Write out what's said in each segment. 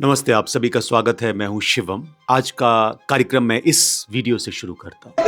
नमस्ते, आप सभी का स्वागत है। मैं हूं शिवम। आज का कार्यक्रम मैं इस वीडियो से शुरू करता हूं।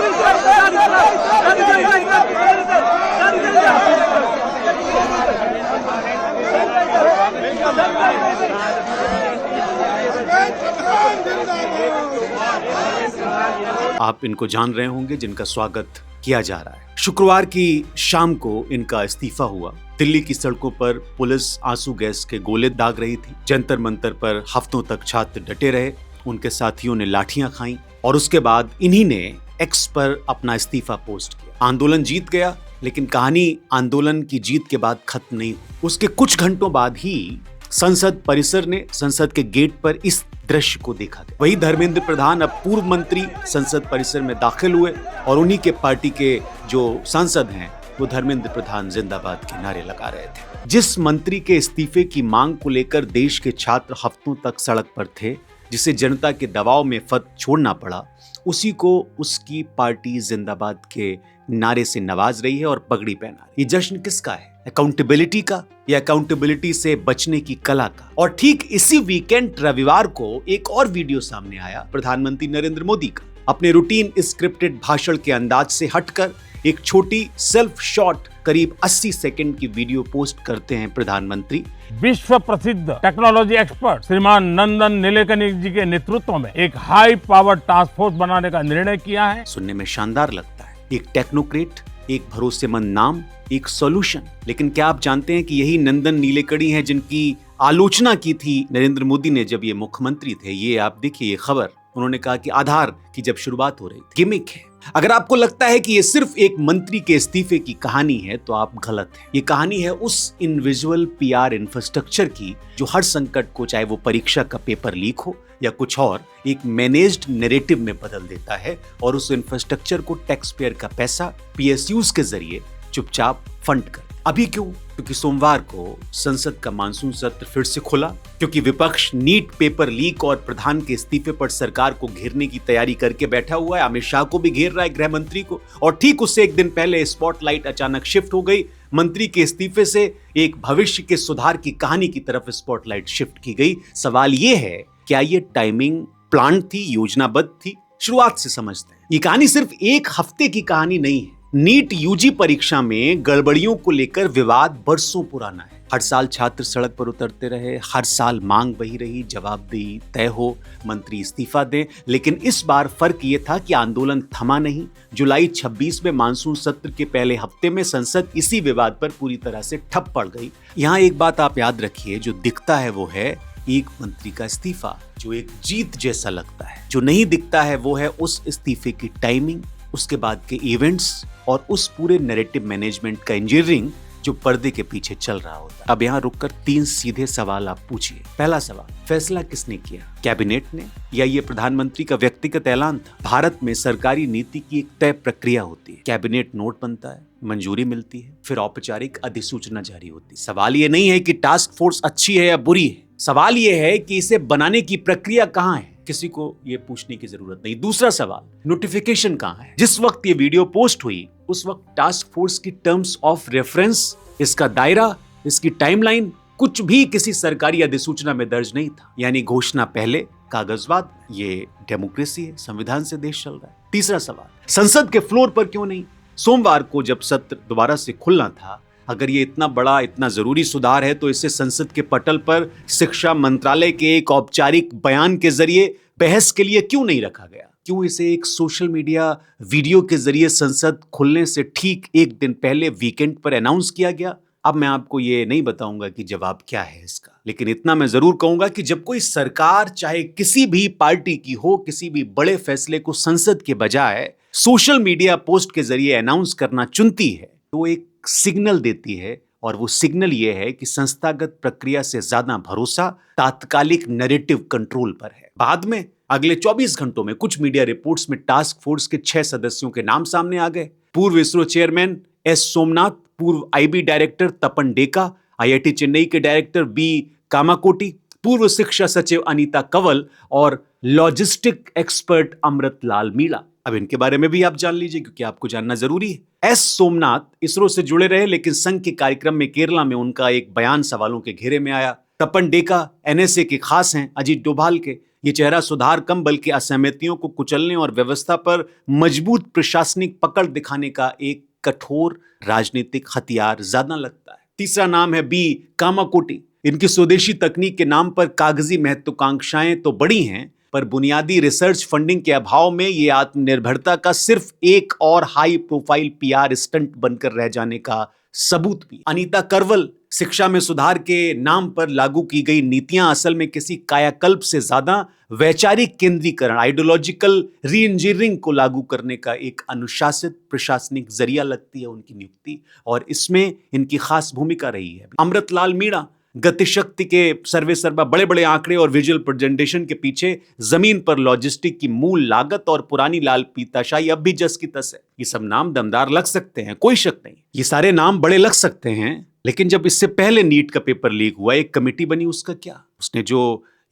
आप इनको जान रहे होंगे जिनका स्वागत किया जा रहा है। शुक्रवार की शाम को इनका इस्तीफा हुआ। दिल्ली की सड़कों पर पुलिस आंसू गैस के गोले दाग रही थी। जंतर मंतर पर हफ्तों तक छात्र डटे रहे। उनके साथियों ने लाठियां खाईं और उसके बाद इन्हीं ने एक्स पर अपना इस्तीफा पोस्ट किया। आंदोलन जीत गया, लेकिन कहानी आंदोलन की जीत के बाद खत्म नहीं हुई। उसके कुछ घंटों बाद ही संसद परिसर ने संसद के गेट पर इस दृश्य को देखा गया। वही धर्मेंद्र प्रधान, अब पूर्व मंत्री, संसद परिसर में दाखिल हुए और उन्हीं के पार्टी के जो सांसद हैं वो धर्मेंद्र प्रधान जिंदाबाद के नारे लगा रहे थे। जिस मंत्री के इस्तीफे की मांग को लेकर देश के छात्र हफ्तों तक सड़क पर थे, जिसे जनता के दबाव में फत छोड़ना पड़ा, उसी को उसकी पार्टी जिंदाबाद के नारे से नवाज रही है और पगड़ी पहना रही है। ये जश्न किसका है? अकाउंटेबिलिटी का या अकाउंटेबिलिटी से बचने की कला का? और ठीक इसी वीकेंड रविवार को एक और वीडियो सामने आया प्रधानमंत्री नरेंद्र मोदी का। अपने रूटीन स्क्रिप्टेड भाषण के अंदाज से हटकर एक छोटी सेल्फ शॉट करीब 80 सेकंड की वीडियो पोस्ट करते हैं प्रधानमंत्री। विश्व प्रसिद्ध टेक्नोलॉजी एक्सपर्ट श्रीमान नंदन नीलेकनी जी के नेतृत्व में एक हाई पावर टास्क फोर्स बनाने का निर्णय किया है। सुनने में शानदार लगता है, एक टेक्नोक्रेट, एक भरोसेमंद नाम, एक सॉल्यूशन। लेकिन क्या आप जानते हैं कि यही नंदन नीलेकनी है जिनकी आलोचना की थी नरेंद्र मोदी ने जब ये मुख्यमंत्री थे? ये आप देखिए ये खबर, उन्होंने कहा कि आधार की जब शुरुआत हो रही थी, गिमिक है। अगर आपको लगता है कि ये सिर्फ एक मंत्री के इस्तीफे की कहानी है तो आप गलत हैं। ये कहानी है उस इनविजुअल पीआर इंफ्रास्ट्रक्चर की जो हर संकट को, चाहे वो परीक्षा का पेपर लीक हो या कुछ और, एक मैनेज्ड नैरेटिव में बदल देता है और उस इंफ्रास्ट्रक्चर को टैक्स पेयर का पैसा पीएसयूज के जरिए चुपचाप फंड कर। अभी क्यों? क्योंकि सोमवार को संसद का मानसून सत्र फिर से खुला, क्योंकि विपक्ष नीट पेपर लीक और प्रधान के इस्तीफे पर सरकार को घेरने की तैयारी करके बैठा हुआ है। अमित शाह को भी घेर रहा है, गृह मंत्री को। और ठीक उससे एक दिन पहले स्पॉटलाइट अचानक शिफ्ट हो गई। मंत्री के इस्तीफे से एक भविष्य के सुधार की कहानी की तरफ स्पॉटलाइट शिफ्ट की गई। सवाल यह है, क्या ये टाइमिंग प्लान थी, योजनाबद्ध थी? शुरुआत से समझते हैं। ये कहानी सिर्फ एक हफ्ते की कहानी नहीं है। नीट यूजी परीक्षा में गड़बड़ियों को लेकर विवाद बरसों पुराना है। हर साल छात्र सड़क पर उतरते रहे, हर साल मांग वही रही, जवाबदेही तय हो, मंत्री इस्तीफा दें। लेकिन इस बार फर्क ये था कि आंदोलन थमा नहीं। जुलाई 26 में मानसून सत्र के पहले हफ्ते में संसद इसी विवाद पर पूरी तरह से ठप पड़ गई। यहाँ एक बात आप याद रखिए, जो दिखता है वो है एक मंत्री का इस्तीफा, जो एक जीत जैसा लगता है। जो नहीं दिखता है वो है उस इस्तीफे की टाइमिंग, उसके बाद के इवेंट्स और उस पूरे नैरेटिव मैनेजमेंट का इंजीनियरिंग जो पर्दे के पीछे चल रहा होता है। अब यहाँ रुककर 3 सीधे सवाल आप पूछिए। पहला सवाल, फैसला किसने किया? कैबिनेट ने या ये प्रधानमंत्री का व्यक्तिगत ऐलान था? भारत में सरकारी नीति की एक तय प्रक्रिया होती है। कैबिनेट नोट बनता है, मंजूरी मिलती है, फिर औपचारिक अधिसूचना जारी होती है। सवाल ये नहीं है कि टास्क फोर्स अच्छी है या बुरी है, सवाल ये है कि इसे बनाने की प्रक्रिया कहाँ है। किसी को ये पूछने की जरूरत नहीं। दूसरा सवाल, नोटिफिकेशन कहाँ है? जिस वक्त ये वीडियो पोस्ट हुई उस वक्त टास्क फोर्स की टर्म्स ऑफ रेफरेंस, इसका दायरा, इसकी टाइमलाइन, कुछ भी किसी सरकारी अधिसूचना में दर्ज नहीं था। यानी घोषणा पहले, कागजवाद। ये डेमोक्रेसी है, संविधान से देश चल रहा है। तीसरा सवाल, संसद के फ्लोर पर क्यों नहीं? सोमवार को जब सत्र दोबारा से खुलना था, अगर ये इतना बड़ा, इतना जरूरी सुधार है तो इसे संसद के पटल पर शिक्षा मंत्रालय के एक औपचारिक बयान के जरिए बहस के लिए क्यों नहीं रखा गया? क्यों इसे एक सोशल मीडिया वीडियो के जरिए संसद खुलने से ठीक एक दिन पहले वीकेंड पर अनाउंस किया गया? अब मैं आपको ये नहीं बताऊंगा कि जवाब क्या है इसका, लेकिन इतना मैं जरूर कहूंगा कि जब कोई सरकार, चाहे किसी भी पार्टी की हो, किसी भी बड़े फैसले को संसद के बजाय सोशल मीडिया पोस्ट के जरिए अनाउंस करना चुनती है तो एक सिग्नल देती है, और वो सिग्नल ये है कि संस्थागत प्रक्रिया से ज्यादा भरोसा तात्कालिक नैरेटिव कंट्रोल पर है। बाद में अगले 24 घंटों में कुछ मीडिया रिपोर्ट्स में टास्क फोर्स के 6 सदस्यों के नाम सामने आ गए। पूर्व इसरो चेयरमैन एस सोमनाथ, पूर्व आईबी डायरेक्टर तपन डेका, आईआईटी चेन्नई के डायरेक्टर बी कामाकोटी, पूर्व शिक्षा सचिव अनीता कंवल और लॉजिस्टिक एक्सपर्ट अमृत लाल मीणा। अब इनके बारे में भी आप जान लीजिए, क्योंकि आपको जानना जरूरी है। एस सोमनाथ इसरो से जुड़े रहे, लेकिन संघ के कार्यक्रम में केरला में उनका एक बयान सवालों के घेरे में आया। तपन डेका एनएसए के खास हैं अजीत डोभाल के। ये चेहरा सुधार कम बल्कि असहमतियों को कुचलने और व्यवस्था पर मजबूत प्रशासनिक पकड़ दिखाने का एक कठोर राजनीतिक हथियार ज्यादा लगता है। तीसरा नाम है बी कामाकोटी। इनकी स्वदेशी तकनीक के नाम पर कागजी महत्वाकांक्षाएं तो बड़ी हैं, पर बुनियादी रिसर्च फंडिंग के अभाव में ये आत्मनिर्भरता का सिर्फ एक और हाई प्रोफाइल पीआर स्टंट बनकर रह जाने का सबूत भी। अनीता करवल। शिक्षा में सुधार के नाम पर लागू की गई नीतियां असल में किसी कायाकल्प से ज्यादा वैचारिक केंद्रीकरण, आइडियोलॉजिकल री इंजीनियरिंग को लागू करने का एक अनुशासित प्रशासनिक जरिया लगती है उनकी नियुक्ति, और इसमें इनकी खास भूमिका रही है। अमृतलाल मीणा। गतिशक्ति के सर्वे सर्वा बड़े बड़े आंकड़े और विजुअल प्रेजेंटेशन के पीछे जमीन पर लॉजिस्टिक की मूल लागत और पुरानी लाल पीताशाही अब भी जस की तस है। ये सब नाम दमदार लग सकते हैं, कोई शक नहीं, ये सारे नाम बड़े लग सकते हैं, लेकिन जब इससे पहले नीट का पेपर लीक हुआ, एक कमेटी बनी, उसका क्या? उसने जो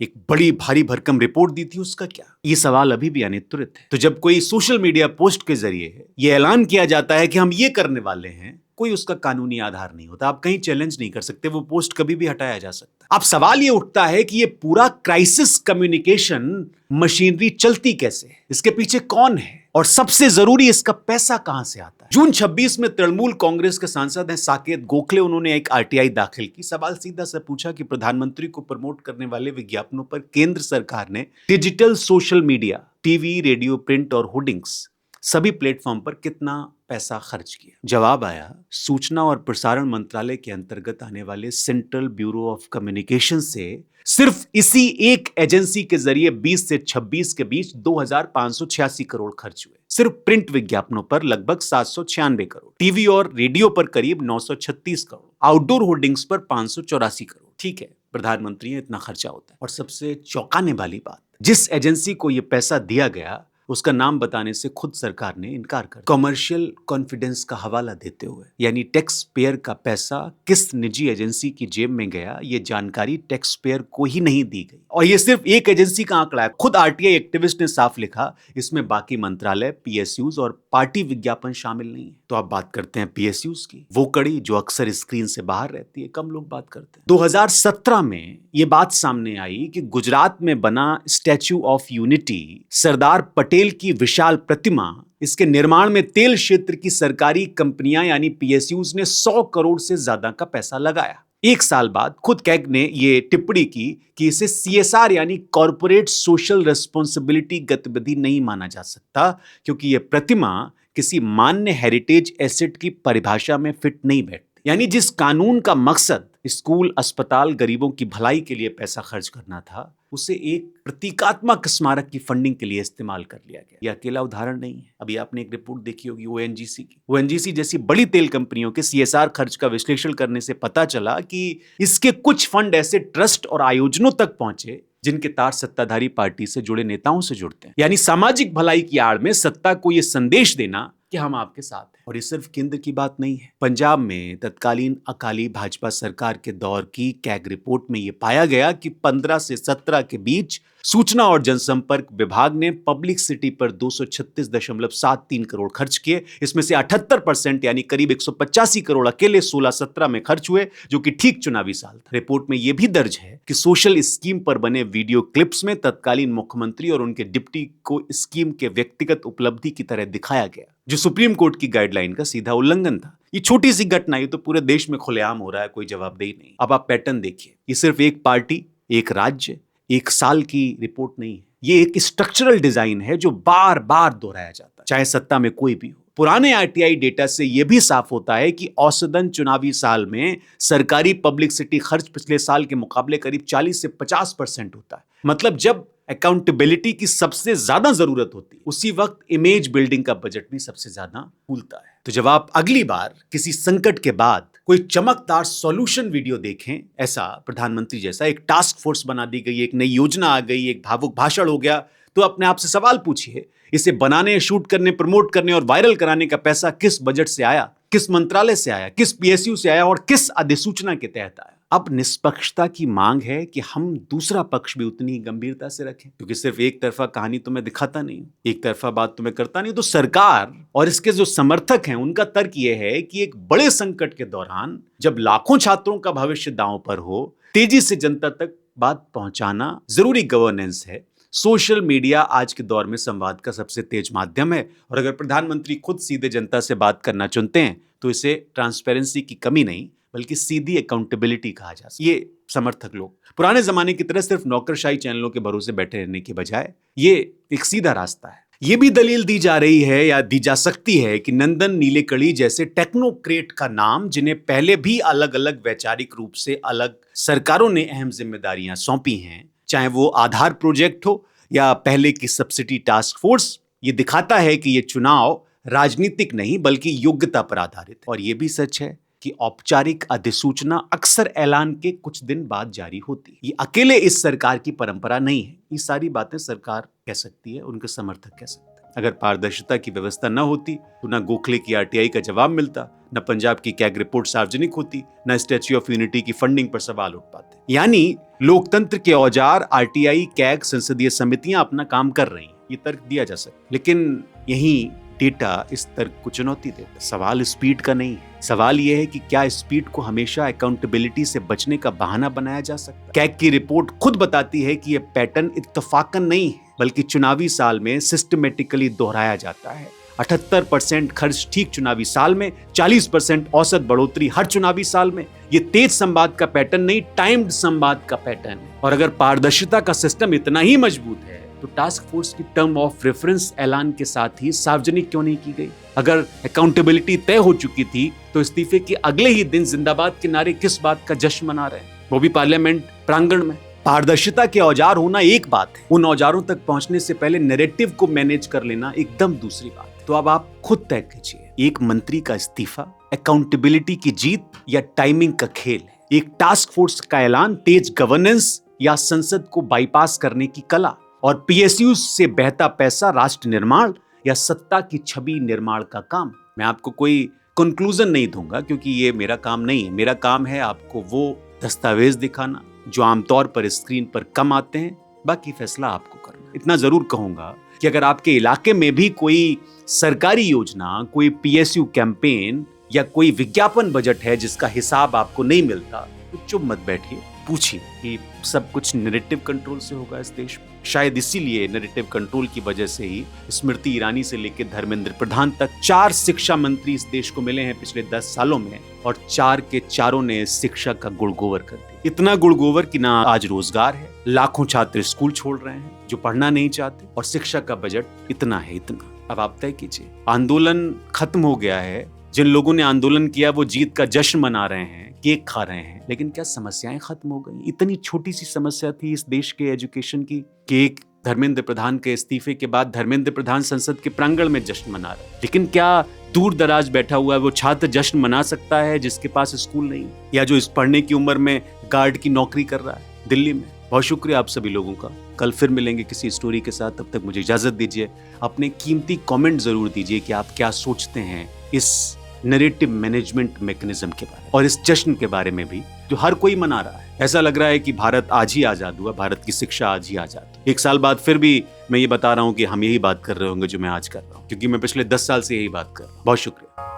एक बड़ी भारी भरकम रिपोर्ट दी थी, उसका क्या? ये सवाल अभी भी अनित्तरित है। तो जब कोई सोशल मीडिया पोस्ट के जरिए ये ऐलान किया जाता है कि हम ये करने वाले हैं, कोई उसका कानूनी आधार नहीं होता, आप कहीं चैलेंज नहीं कर सकते, वो पोस्ट कभी भी हटाया जा सकता है। अब सवाल ये उठता है कि ये पूरा क्राइसिस कम्युनिकेशन मशीनरी चलती कैसे है, इसके पीछे कौन है, और सबसे जरूरी इसका पैसा कहां से आता है। जून 26 में तृणमूल कांग्रेस के सांसद हैं साकेत गोखले, उन्होंने एक आरटीआई दाखिल की। सवाल सीधा सा पूछा कि प्रधानमंत्री को प्रमोट करने वाले विज्ञापनों पर केंद्र सरकार ने digital social media, TV, radio, print और होर्डिंग्स सभी प्लेटफॉर्म पर कितना पैसा खर्च किया। जवाब आया, सूचना और प्रसारण मंत्रालय के अंतर्गत आने वाले सेंट्रल ब्यूरो ऑफ कम्युनिकेशन से सिर्फ इसी एक एजेंसी के जरिए 20 से 26 के बीच 2586 करोड़ खर्च हुए। सिर्फ प्रिंट विज्ञापनों पर लगभग 796 करोड़, टीवी और रेडियो पर करीब 936 करोड़, आउटडोर होर्डिंग्स पर 584 करोड़। ठीक है, प्रधानमंत्री है, इतना खर्चा होता है। और सबसे चौंकाने वाली बात, जिस एजेंसी को यह पैसा दिया गया उसका नाम बताने से खुद सरकार ने इनकार कर, कॉमर्शियल कॉन्फिडेंस का हवाला देते हुए, यानी टैक्स पेयर का पैसा किस निजी एजेंसी की जेब में गया, ये जानकारी टैक्स पेयर को ही नहीं दी गई। और ये सिर्फ एक एजेंसी का आंकड़ा है। खुद आरटीआई एक्टिविस्ट ने साफ लिखा, इसमें बाकी मंत्रालय, पीएसयूज और पार्टी विज्ञापन शामिल नहीं है। तो आप बात करते हैं पीएसयूज की, वो कड़ी जो अक्सर स्क्रीन से बाहर रहती है, कम लोग बात करते हैं। 2017 में ये बात सामने आई कि गुजरात में बना statue of unity, Sardar Patel की विशाल प्रतिमा, इसके निर्माण में तेल क्षेत्र की सरकारी कंपनियां यानी पीएसयूज ने 100 करोड़ से ज्यादा का पैसा लगाया। एक साल बाद खुद कैग ने यह टिप्पणी की कि इसे सीएसआर यानी कॉर्पोरेट सोशल रिस्पॉन्सिबिलिटी गतिविधि नहीं माना जा सकता, क्योंकि यह प्रतिमा किसी मान्य हेरिटेज एसेट की परिभाषा में फिट नहीं बैठती। यानी जिस कानून का मकसद स्कूल, अस्पताल, गरीबों की भलाई के लिए पैसा खर्च करना था, उसे एक प्रतीकात्मक स्मारक की फंडिंग के लिए इस्तेमाल कर लिया गया। यह अकेला उदाहरण नहीं है। अभी आपने एक रिपोर्ट देखी होगी ओएनजीसी की। ओएनजीसी जैसी बड़ी तेल कंपनियों के सीएसआर खर्च का विश्लेषण करने से पता चला कि इसके कुछ फंड ऐसे ट्रस्ट और आयोजनों तक पहुंचे जिनके तार सत्ताधारी पार्टी से जुड़े नेताओं से जुड़ते हैं। यानी सामाजिक भलाई की आड़ में सत्ता को यह संदेश देना कि हम आपके साथ हैं। और ये सिर्फ केंद्र की बात नहीं है। पंजाब में तत्कालीन अकाली भाजपा सरकार के दौर की कैग रिपोर्ट में यह पाया गया कि 15 से 17 के बीच सूचना और जनसंपर्क विभाग ने पब्लिक सिटी पर 236.73 करोड़ खर्च किए। इसमें से 78% यानी करीब 185 करोड़ अकेले 16-17 में खर्च हुए, जो कि ठीक चुनावी साल था। रिपोर्ट में यह भी दर्ज है कि सोशल स्कीम पर बने वीडियो क्लिप्स में तत्कालीन मुख्यमंत्री और उनके डिप्टी को स्कीम के व्यक्तिगत उपलब्धि की तरह दिखाया गया, जो सुप्रीम कोर्ट की गाइडलाइन का सीधा उल्लंघन था। ये छोटी सी घटना, ये तो पूरे देश में खुलेआम हो रहा है, कोई जवाबदेही नहीं। अब आप पैटर्न देखिए, ये सिर्फ एक पार्टी, एक राज्य, एक साल की रिपोर्ट नहीं है। ये एक स्ट्रक्चरल डिजाइन है जो बार बार दोहराया जाता है, चाहे सत्ता में कोई भी हो। पुराने आरटीआई डेटा से यह भी साफ होता है कि औसतन चुनावी साल में सरकारी पब्लिसिटी खर्च पिछले साल के मुकाबले करीब 40 से 50% होता है। मतलब जब अकाउंटेबिलिटी की सबसे ज्यादा जरूरत होती है, उसी वक्त इमेज बिल्डिंग का बजट भी सबसे ज्यादा फूलता है। तो जब आप अगली बार किसी संकट के बाद कोई चमकदार सॉल्यूशन वीडियो देखें, ऐसा प्रधानमंत्री जैसा एक टास्क फोर्स बना दी गई, एक नई योजना आ गई, एक भावुक भाषण हो गया, तो अपने आप से सवाल पूछिए, इसे बनाने, शूट करने, प्रमोट करने और वायरल कराने का पैसा किस बजट से आया, किस मंत्रालय से आया, किस पीएसयू से आया और किस अधिसूचना के तहत आया। अब निष्पक्षता की मांग है कि हम दूसरा पक्ष भी उतनी ही गंभीरता से रखें, क्योंकि सिर्फ एक तरफा कहानी तो मैं दिखाता नहीं, एक तरफा बात तो मैं करता नहीं। तो सरकार और इसके जो समर्थक हैं उनका तर्क यह है कि एक बड़े संकट के दौरान जब लाखों छात्रों का भविष्य दांव पर हो, तेजी से जनता तक बात पहुंचाना जरूरी गवर्नेंस है। सोशल मीडिया आज के दौर में संवाद का सबसे तेज माध्यम है और अगर प्रधानमंत्री खुद सीधे जनता से बात करना चुनते हैं तो इसे ट्रांसपेरेंसी की कमी नहीं बल्कि सीधी अकाउंटेबिलिटी कहा जा सकता है। ये समर्थक लोग पुराने जमाने की तरह सिर्फ नौकरशाही चैनलों के भरोसे बैठे रहने के बजाय ये एक सीधा रास्ता है। ये भी दलील दी जा रही है या दी जा सकती है कि नंदन नीलेकणी जैसे टेक्नोक्रेट का नाम, जिन्हें पहले भी अलग अलग वैचारिक रूप से अलग सरकारों ने अहम जिम्मेदारियां सौंपी हैं, चाहे वो आधार प्रोजेक्ट हो या पहले की सब्सिडी टास्क फोर्स, ये दिखाता है कि ये चुनाव राजनीतिक नहीं बल्कि योग्यता पर आधारित है। और ये भी सच है कि औपचारिक अधिसूचना अक्सर ऐलान के कुछ दिन बाद जारी होती है। ये अकेले इस सरकार की परंपरा नहीं है। ये सारी बातें सरकार कह सकती है, उनके समर्थक कह सकते हैं। अगर पारदर्शिता की व्यवस्था न होती तो न गोखले की आरटीआई का जवाब मिलता, न पंजाब की कैग रिपोर्ट सार्वजनिक होती, न स्टैच्यू ऑफ यूनिटी की फंडिंग पर सवाल उठ पाते। यानी लोकतंत्र के औजार आरटीआई, कैग, संसदीय समितियां अपना काम कर रही हैं, ये तर्क दिया जा सकता है। लेकिन यही डेटा इस तर्क को चुनौती देता है। सवाल स्पीड का नहीं है, सवाल यह है कि क्या स्पीड को हमेशा अकाउंटेबिलिटी से बचने का बहाना बनाया जा सकता है। कैग की रिपोर्ट खुद बताती है कि यह पैटर्न इत्तफाकन नहीं है बल्कि चुनावी साल में सिस्टमेटिकली दोहराया जाता है। 78% खर्च ठीक चुनावी साल में, 40% औसत बढ़ोतरी हर चुनावी साल में। ये तेज संवाद का पैटर्न नहीं, टाइम्ड संवाद का पैटर्न है। और अगर पारदर्शिता का सिस्टम इतना ही मजबूत है तो टास्क फोर्स की टर्म ऑफ रेफरेंस ऐलान के साथ ही सार्वजनिक क्यों नहीं की गई? अगर अकाउंटेबिलिटी तय हो चुकी थी तो इस्तीफे के अगले ही दिन जिंदाबाद के नारे किस बात का जश्न मना रहे हैं, वो भी पार्लियामेंट प्रांगण में। पारदर्शिता के औजार होना एक बात है, उन औजारों तक पहुंचने से पहले नैरेटिव को मैनेज कर लेना एकदम दूसरी बात है। तो अब आप खुद तय कीजिए, एक मंत्री का इस्तीफा अकाउंटेबिलिटी की जीत या टाइमिंग का खेल है? एक टास्क फोर्स का ऐलान तेज गवर्नेंस या संसद को बाईपास करने की कला? और पीएसयू से बहता पैसा राष्ट्र निर्माण या सत्ता की छवि निर्माण का काम? मैं आपको कोई कंक्लूजन नहीं दूंगा क्योंकि ये मेरा काम नहीं है। मेरा काम है आपको वो दस्तावेज दिखाना जो आमतौर पर स्क्रीन पर कम आते हैं, बाकी फैसला आपको करना। इतना जरूर कहूंगा कि अगर आपके इलाके में भी कोई सरकारी योजना, कोई पीएसयू कैंपेन या कोई विज्ञापन बजट है जिसका हिसाब आपको नहीं मिलता तो चुप मत बैठिए, पूछिए कि सब कुछ नैरेटिव कंट्रोल से होगा इस देश में। शायद इसीलिए नैरेटिव कंट्रोल की वजह से ही स्मृति ईरानी से लेकर धर्मेंद्र प्रधान तक 4 शिक्षा मंत्री इस देश को मिले हैं पिछले 10 सालों में और 4 के चारों ने शिक्षा का गुड़गोवर कर दिया। इतना गुड़गोवर कि ना आज रोजगार है, लाखों छात्र स्कूल छोड़ रहे हैं जो पढ़ना नहीं चाहते, और शिक्षा का बजट इतना है इतना। अब आप तय कीजिए, आंदोलन खत्म हो गया है। जिन लोगों ने आंदोलन किया वो जीत का जश्न मना रहे हैं, केक खा रहे हैं, लेकिन क्या समस्याएं खत्म हो गई? इतनी छोटी सी समस्या थी इस देश के एजुकेशन की कि एक धर्मेंद्र प्रधान के इस्तीफे के बाद धर्मेंद्र प्रधान संसद के प्रांगण में जश्न मना रहे हैं। लेकिन क्या दूर दराज बैठा हुआ है वो छात्र जश्न मना सकता है जिसके पास स्कूल नहीं, या जो इस पढ़ने की उम्र में गार्ड की नौकरी कर रहा है दिल्ली में? बहुत शुक्रिया आप सभी लोगों का। कल फिर मिलेंगे किसी स्टोरी के साथ, तब तक मुझे इजाजत दीजिए। अपने कीमती कमेंट जरूर दीजिए कि आप क्या सोचते हैं इस नैरेटिव मैनेजमेंट मैकेनिज्म के बारे में और इस जश्न के बारे में भी जो हर कोई मना रहा है। ऐसा लग रहा है कि भारत आज ही आजाद हुआ, भारत की शिक्षा आज ही आजाद। 1 साल बाद फिर भी मैं ये बता रहा हूँ कि हम यही बात कर रहे होंगे जो मैं आज कर रहा हूँ, क्योंकि मैं पिछले 10 साल से यही बात कर रहा हूँ। बहुत शुक्रिया।